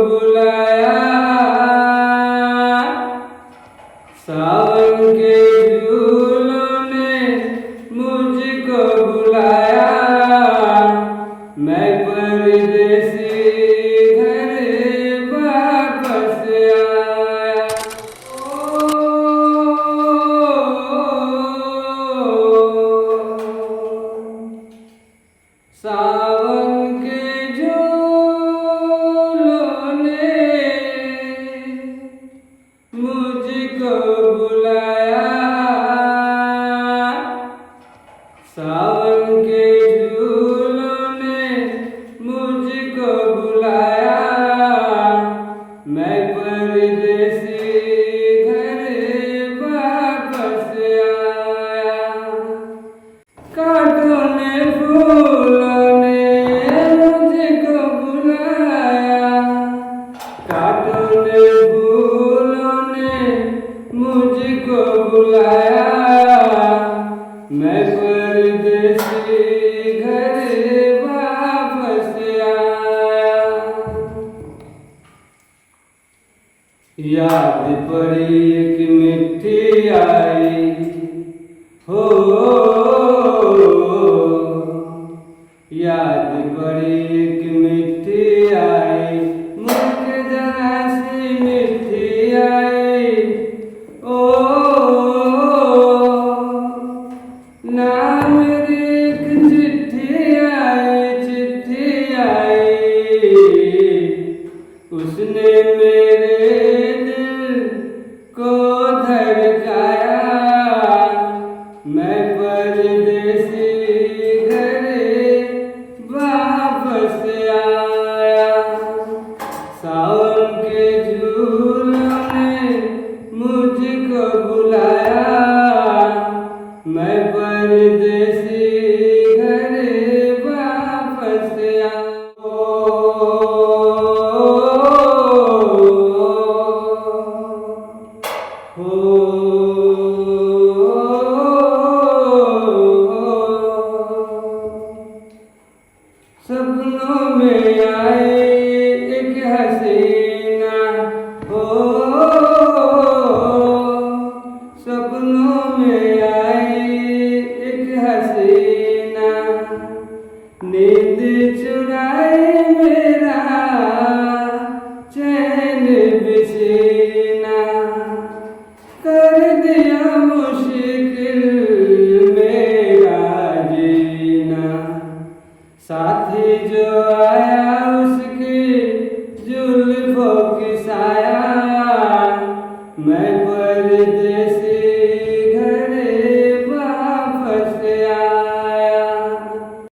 बुलाया, सावन के झूलों ने मुझको बुलाया, मैं परदेसी घर वापस आया। सावन के झूलों ने मुझको बुलाया, सावन के झूलों ने मुझको बुलाया, मैं परदेसी घर वापस आया। कांटों ने फूलों ने मुझको बुलाया, कांटों ने फूलों ने मुझको बुलाया, मैं परदेसी घर वापस आया। याद पड़ी एक मिठी आई हो, याद पड़ी एक मिठी आई, मुझे जरा सी मिठी आई। ओ ना मेरी एक चिट्ठी आई, चिट्ठी आई, उसने मेरे दिल को धड़काया, मैं परदेसी घर वापस आया। सावन के झूलों ने मुझको बुलाया, मैं परदेसी घर वापस आया। सपनों में आई एक हसीना हो, सपनों में आई एक हसीना, नींद चुराए मेरा चैन बिसीना, कर दिया मुश्किल मेरा जीना। साथी जो आया उसकी जुल्फों की साया, मैं परदेसी